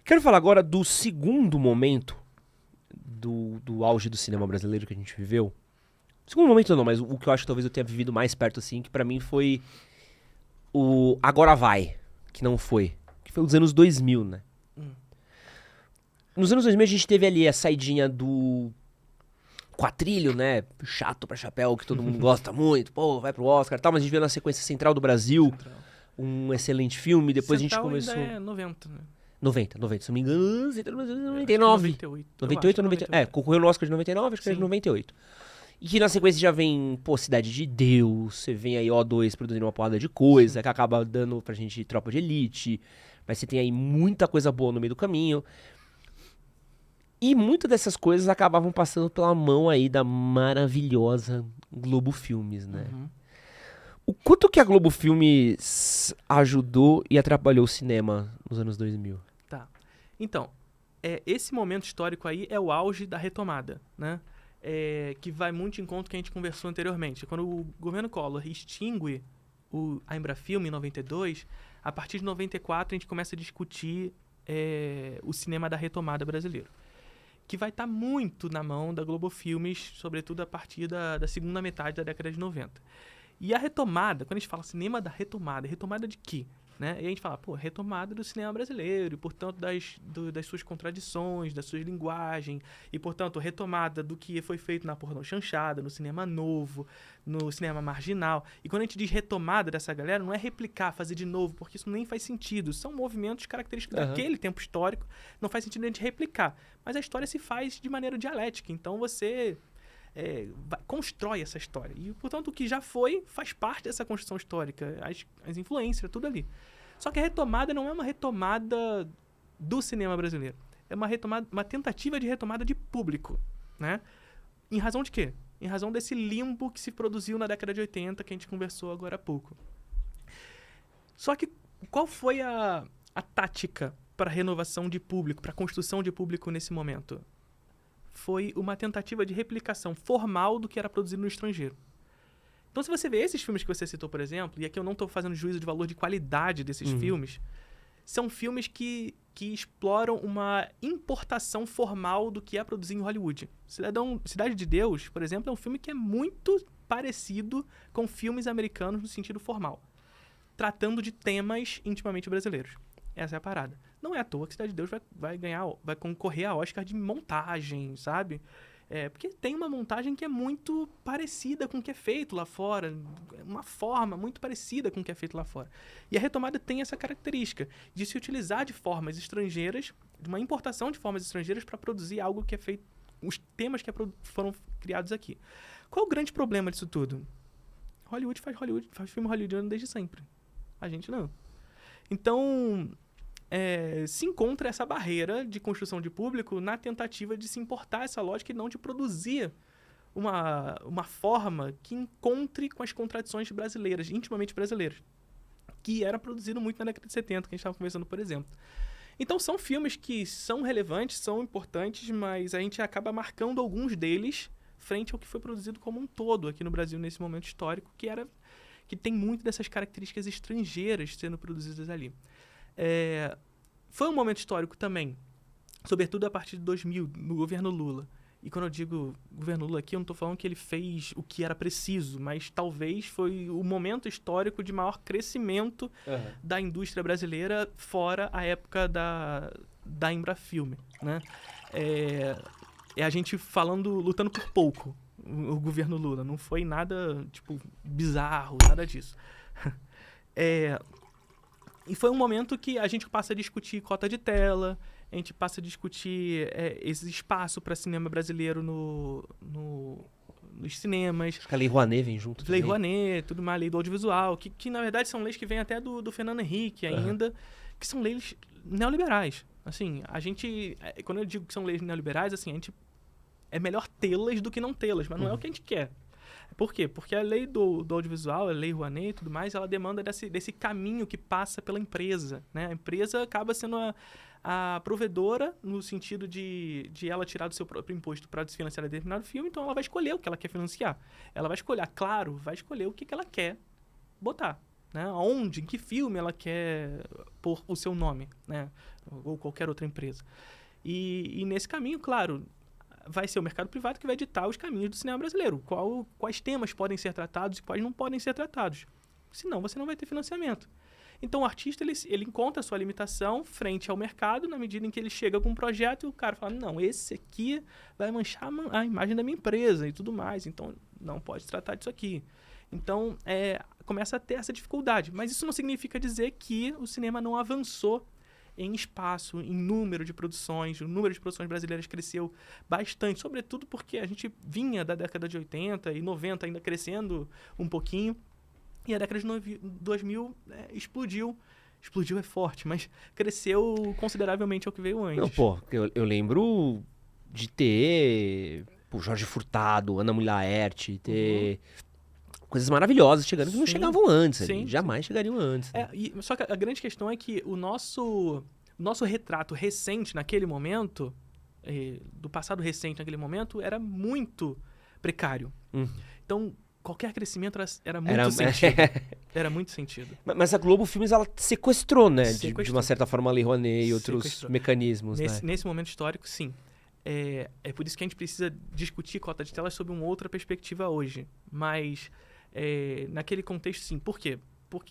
Quero falar agora do segundo momento do auge do cinema brasileiro que a gente viveu. Segundo momento não, mas o que eu acho que talvez eu tenha vivido mais perto, assim, que pra mim foi o Agora Vai, que não foi. Que foi os anos 2000, né? Nos anos 2000 a gente teve ali a saidinha do Quatrilho, né? Chato pra chapéu, que todo mundo gosta muito. Pô, vai pro Oscar e tal. Mas a gente veio na sequência Central do Brasil, um excelente filme. Depois Central a gente começou... ainda é 90, né? 90, se não me engano, Central do Brasil é Acho que é 99. 98. 98 ou 98. 99? É, concorreu no Oscar de 99, acho que é de Sim. 98. E que na sequência já vem, pô, Cidade de Deus, você vem aí O2 produzindo uma porrada de coisa, que acaba dando pra gente Tropa de Elite, mas você tem aí muita coisa boa no meio do caminho. E muitas dessas coisas acabavam passando pela mão aí da maravilhosa Globo Filmes, né? O quanto que a Globo Filmes ajudou e atrapalhou o cinema nos anos 2000? Tá. Então, esse momento histórico aí é o auge da retomada, né? Que vai muito em conta do que a gente conversou anteriormente. Quando o governo Collor extingue a Embrafilme em 92, a partir de 94 a gente começa a discutir o cinema da retomada brasileiro, que vai estar muito na mão da Globo Filmes, sobretudo a partir da segunda metade da década de 90. E a retomada, quando a gente fala cinema da retomada de quê? Né? E a gente fala, pô, retomada do cinema brasileiro, e portanto das suas contradições, da sua linguagem, e portanto retomada do que foi feito na pornochanchada, no cinema novo, no cinema marginal. E quando a gente diz retomada dessa galera, não é replicar, fazer de novo, porque isso nem faz sentido. São movimentos característicos daquele tempo histórico, não faz sentido a gente replicar. Mas a história se faz de maneira dialética, então você... constrói essa história. E, portanto, o que já foi faz parte dessa construção histórica. As influências, tudo ali. Só que a retomada não é uma retomada do cinema brasileiro. É uma tentativa de retomada de público, né? Em razão de quê? Em razão desse limbo que se produziu na década de 80, que a gente conversou agora há pouco. Só que qual foi a tática para a renovação de público, para a construção de público nesse momento? Foi uma tentativa de replicação formal do que era produzido no estrangeiro. Então, se você vê esses filmes que você citou, por exemplo, e aqui eu não estou fazendo juízo de valor de qualidade desses filmes, são filmes que exploram uma importação formal do que é produzido em Hollywood. Cidade de Deus, por exemplo, é um filme que é muito parecido com filmes americanos no sentido formal, tratando de temas intimamente brasileiros. Essa é a parada. Não é à toa que Cidade de Deus vai concorrer a Oscar de montagem, sabe? Porque tem uma montagem que é muito parecida com o que é feito lá fora, uma forma muito parecida com o que é feito lá fora. E a retomada tem essa característica de se utilizar de formas estrangeiras, de uma importação de formas estrangeiras para produzir algo que é feito, os temas que foram criados aqui. Qual é o grande problema disso tudo? Hollywood faz filme hollywoodiano desde sempre. A gente não. Então... se encontra essa barreira de construção de público na tentativa de se importar essa lógica e não de produzir uma forma que encontre com as contradições brasileiras, intimamente brasileiras, que era produzido muito na década de 70, que a gente estava conversando, por exemplo. Então são filmes que são relevantes, são importantes, mas a gente acaba marcando alguns deles frente ao que foi produzido como um todo aqui no Brasil nesse momento histórico, que tem muito dessas características estrangeiras sendo produzidas ali. Foi um momento histórico também, sobretudo a partir de 2000, no governo Lula. E quando eu digo governo Lula aqui, eu não estou falando que ele fez o que era preciso, mas talvez foi o momento histórico de maior crescimento da indústria brasileira fora a época da Embrafilme, né? A gente lutando por pouco, o governo Lula. Não foi nada, bizarro, nada disso. E foi um momento que a gente passa a discutir cota de tela, a gente passa a discutir esse espaço para cinema brasileiro nos cinemas. Acho que a Lei Rouanet vem junto. Lei Rouanet, tudo mais, lei do audiovisual, que na verdade são leis que vêm até do Fernando Henrique ainda, que são leis neoliberais. Assim, quando eu digo que são leis neoliberais, assim, é melhor tê-las do que não tê-las, mas não é o que a gente quer. Por quê? Porque a lei do audiovisual, a lei Rouanet e tudo mais, ela demanda desse caminho que passa pela empresa, né? A empresa acaba sendo a provedora no sentido de ela tirar do seu próprio imposto para desfinanciar determinado filme, então ela vai escolher o que ela quer financiar. Ela vai escolher, claro, vai escolher o que ela quer botar, né? Onde, em que filme ela quer pôr o seu nome, né? Ou qualquer outra empresa. E nesse caminho, claro, vai ser o mercado privado que vai ditar os caminhos do cinema brasileiro. Quais temas podem ser tratados e quais não podem ser tratados. Senão, você não vai ter financiamento. Então, o artista, ele encontra a sua limitação frente ao mercado na medida em que ele chega com um projeto e o cara fala, não, esse aqui vai manchar a imagem da minha empresa e tudo mais, então não pode tratar disso aqui. Então, começa a ter essa dificuldade. Mas isso não significa dizer que o cinema não avançou em espaço, em número de produções. O número de produções brasileiras cresceu bastante, sobretudo porque a gente vinha da década de 80 e 90 ainda crescendo um pouquinho. E a década de 2000 explodiu. Explodiu é forte, mas cresceu consideravelmente ao que veio antes. Não, pô, eu lembro de ter Jorge Furtado, Ana Mulher Laerte, ter coisas maravilhosas chegando que não chegavam antes. Sim, jamais chegariam antes. Né? Só que a grande questão é que o nosso retrato recente naquele momento, do passado recente naquele momento, era muito precário. Então, qualquer crescimento era muito sentido. Era muito sentido. Mas a Globo Filmes, ela sequestrou, né? De uma certa forma, a Lei Rouanet e outros mecanismos, nesse momento histórico, sim. É por isso que a gente precisa discutir cota de telas sob uma outra perspectiva hoje. Mas, naquele contexto, sim. Por quê?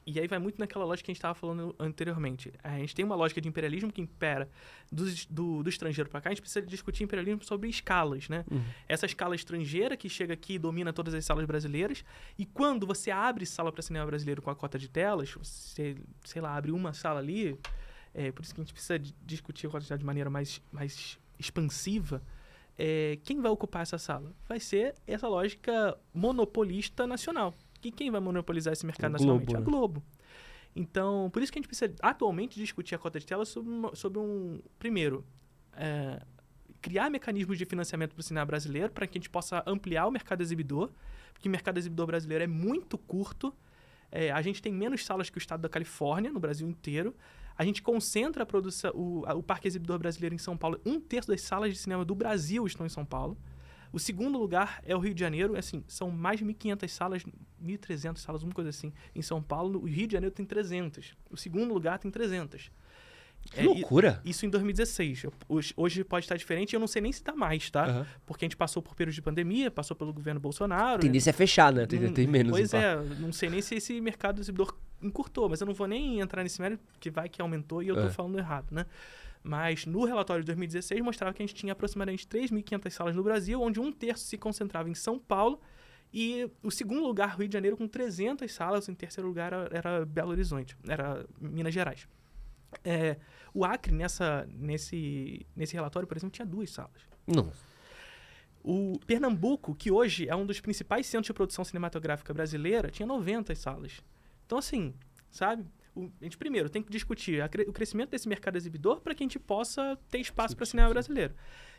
E aí vai muito naquela lógica que a gente estava falando anteriormente. A gente tem uma lógica de imperialismo que impera do estrangeiro para cá. A gente precisa discutir imperialismo sobre escalas, né? Essa escala estrangeira que chega aqui e domina todas as salas brasileiras. E quando você abre sala para cinema brasileiro com a cota de telas, você, sei lá, abre uma sala ali. Por isso que a gente precisa discutir a cota de telas de maneira mais expansiva. Quem vai ocupar essa sala? Vai ser essa lógica monopolista nacional. E quem vai monopolizar esse mercado nacionalmente? Globo, A Globo. Então, por isso que a gente precisa atualmente discutir a cota de tela sobre primeiro, criar mecanismos de financiamento para o cinema brasileiro para que a gente possa ampliar o mercado exibidor, porque o mercado exibidor brasileiro é muito curto. A gente tem menos salas que o estado da Califórnia, no Brasil inteiro. A gente concentra a produção, o parque exibidor brasileiro em São Paulo. 1/3 das salas de cinema do Brasil estão em São Paulo. O segundo lugar é o Rio de Janeiro. Assim, são mais de 1.500 salas, 1.300 salas, uma coisa assim, em São Paulo. O Rio de Janeiro tem 300. O segundo lugar tem 300. Que loucura! Isso em 2016. Hoje pode estar diferente, eu não sei nem se está mais, tá? Porque a gente passou por período de pandemia, passou pelo governo Bolsonaro. A tendência é fechar, né? Tem menos. Pois não sei nem se esse mercado exibidor encurtou, mas eu não vou nem entrar nesse mérito, que vai que aumentou e eu tô falando errado, né? Mas no relatório de 2016 mostrava que a gente tinha aproximadamente 3.500 salas no Brasil, onde 1/3 se concentrava em São Paulo e o segundo lugar, Rio de Janeiro, com 300 salas, em terceiro lugar era Belo Horizonte, era Minas Gerais. O Acre, nesse relatório, por exemplo, tinha 2 salas. Não. O Pernambuco, que hoje é um dos principais centros de produção cinematográfica brasileira, tinha 90 salas. Então, assim, sabe? A gente, primeiro, tem que discutir o crescimento desse mercado exibidor para que a gente possa ter espaço para o cinema brasileiro.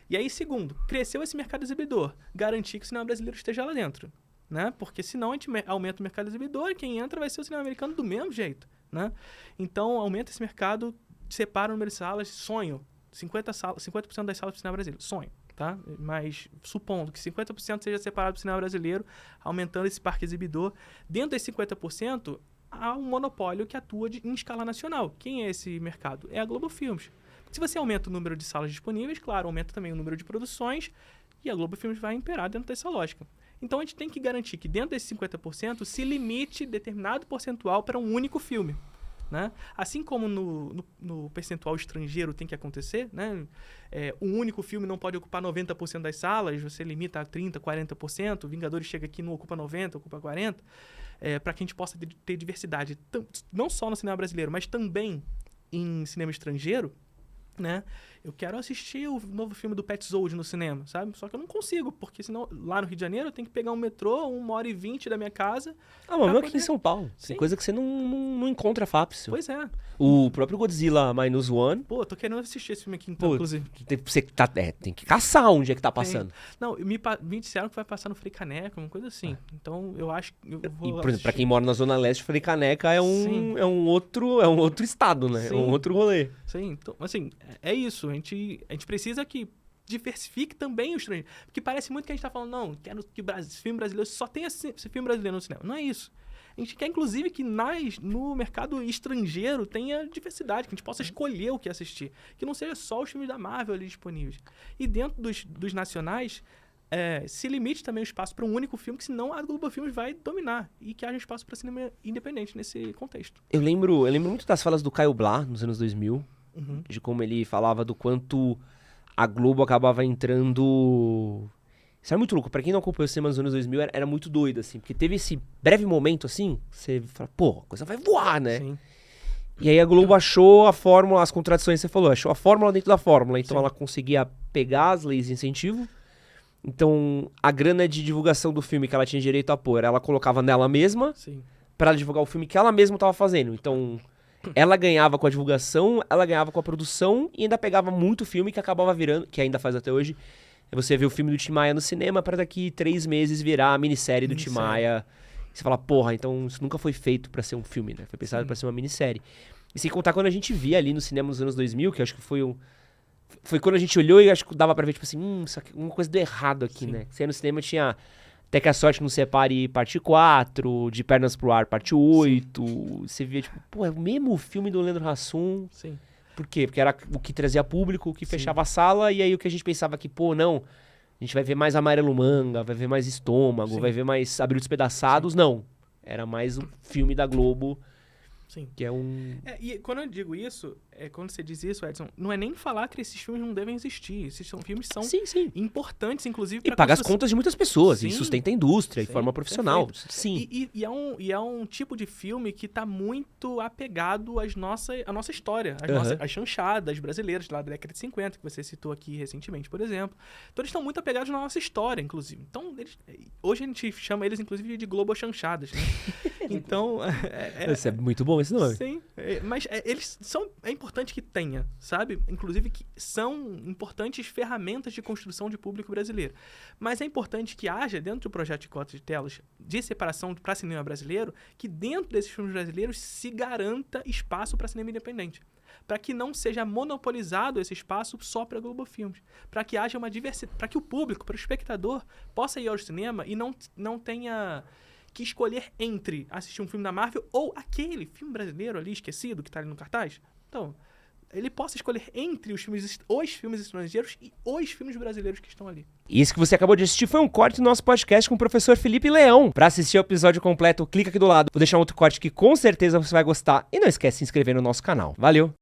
E aí, segundo, cresceu esse mercado exibidor, garantir que o cinema brasileiro esteja lá dentro. Né? Porque senão a gente aumenta o mercado exibidor e quem entra vai ser o cinema americano do mesmo jeito. Né? Então, aumenta esse mercado, separa o número de salas, sonho. 50% das salas do cinema brasileiro, sonho. Tá? Mas supondo que 50% seja separado do cinema brasileiro, aumentando esse parque exibidor, dentro desses 50%, há um monopólio que atua em escala nacional. Quem é esse mercado? É a Globo Filmes. Se você aumenta o número de salas disponíveis, claro, aumenta também o número de produções e a Globo Filmes vai imperar dentro dessa lógica. Então, a gente tem que garantir que dentro desses 50% se limite determinado percentual para um único filme. Né? Assim como no percentual estrangeiro tem que acontecer, né? Um único filme não pode ocupar 90% das salas, você limita a 30%, 40%, Vingadores chega aqui e não ocupa 90%, ocupa 40%, para que a gente possa ter diversidade, não só no cinema brasileiro, mas também em cinema estrangeiro. Né? Eu quero assistir o novo filme do Petzold no cinema, sabe? Só que eu não consigo, porque senão lá no Rio de Janeiro eu tenho que pegar um metrô 1h20 da minha casa. Mas mesmo aqui em São Paulo. Sim. Tem coisa que você não encontra fácil. Pois é. O próprio Godzilla Minus One. Pô, eu tô querendo assistir esse filme aqui então, inclusive. Tem que caçar onde é que tá passando. Não, me disseram que vai passar no Frei Caneca, uma coisa assim. Então eu acho que eu vou. E, por exemplo, pra quem mora na Zona Leste, Frei Caneca é um outro estado, né? Sim. É um outro rolê. Sim, então, assim, é isso. A gente precisa que diversifique também o estrangeiro. Porque parece muito que a gente tá falando, não, quero que filme brasileiro só tenha esse filme brasileiro no cinema. Não é isso. A gente quer, inclusive, que no mercado estrangeiro tenha diversidade, que a gente possa escolher o que assistir. Que não seja só os filmes da Marvel ali disponíveis. E dentro dos nacionais, se limite também o espaço para um único filme, que senão a Globo Filmes vai dominar. E que haja espaço para cinema independente nesse contexto. Eu lembro muito das falas do Caio Blá, nos anos 2000, Uhum. de como ele falava do quanto a Globo acabava entrando... Isso era muito louco. Pra quem não acompanhou o cinema nos anos 2000, era muito doido, assim. Porque teve esse breve momento, assim, você fala, pô, a coisa vai voar, né? Sim. E aí a Globo achou a fórmula, as contradições que você falou, achou a fórmula dentro da fórmula. Então Sim. ela conseguia pegar as leis de incentivo. Então a grana de divulgação do filme que ela tinha direito a pôr, ela colocava nela mesma Sim. pra ela divulgar o filme que ela mesma tava fazendo. Então ela ganhava com a divulgação, ela ganhava com a produção e ainda pegava muito filme que acabava virando, que ainda faz até hoje. Você vê o filme do Tim Maia no cinema pra daqui 3 meses virar a minissérie do Tim Maia. E você fala, porra, então isso nunca foi feito pra ser um filme, né? Foi pensado pra ser uma minissérie. E sem contar quando a gente via ali no cinema nos anos 2000, que eu acho que foi quando a gente olhou e acho que dava pra ver, tipo assim, isso aqui, uma coisa deu errado aqui, Sim. né? Você ia no cinema tinha Até que a Sorte Nos Separe, parte 4, De Pernas pro Ar, parte 8. Você via, tipo, pô, é o mesmo filme do Leandro Hassum. Sim. Por quê? Porque era o que trazia público, o que Sim. fechava a sala, e aí o que a gente pensava que, pô, não, a gente vai ver mais Amarelo Manga, vai ver mais Estômago, Sim. vai ver mais Abril Despedaçados, não. Era mais um filme da Globo, Sim. que é um... E quando eu digo isso, quando você diz isso, Edson, não é nem falar que esses filmes não devem existir. Esses filmes são Sim, sim. importantes, inclusive, E para paga as contas de muitas pessoas, e Sim. sustenta a indústria, e Sim, forma profissional. perfeito. Sim. E é um tipo de filme que tá muito apegado à nossa história, às chanchadas brasileiras lá da década de 50, que você citou aqui recentemente, por exemplo. Então eles estão muito apegados na nossa história, inclusive. Então, hoje a gente chama eles, inclusive, de Globo chanchadas, né? Então... Isso é muito bom esse nome. Sim, mas eles são... É importante que tenha, sabe? Inclusive que são importantes ferramentas de construção de público brasileiro. Mas é importante que haja, dentro do projeto de cotas de telas de separação para cinema brasileiro, que dentro desses filmes brasileiros se garanta espaço para cinema independente. Para que não seja monopolizado esse espaço só para Globo Filmes. Para que haja uma diversidade, para que o público, para o espectador, possa ir ao cinema e não tenha que escolher entre assistir um filme da Marvel ou aquele filme brasileiro ali esquecido que está ali no cartaz. Então, ele possa escolher entre os filmes estrangeiros e os filmes brasileiros que estão ali. E isso que você acabou de assistir foi um corte do nosso podcast com o professor Felipe Leão. Pra assistir o episódio completo, clica aqui do lado. Vou deixar um outro corte que com certeza você vai gostar. E não esquece de se inscrever no nosso canal. Valeu!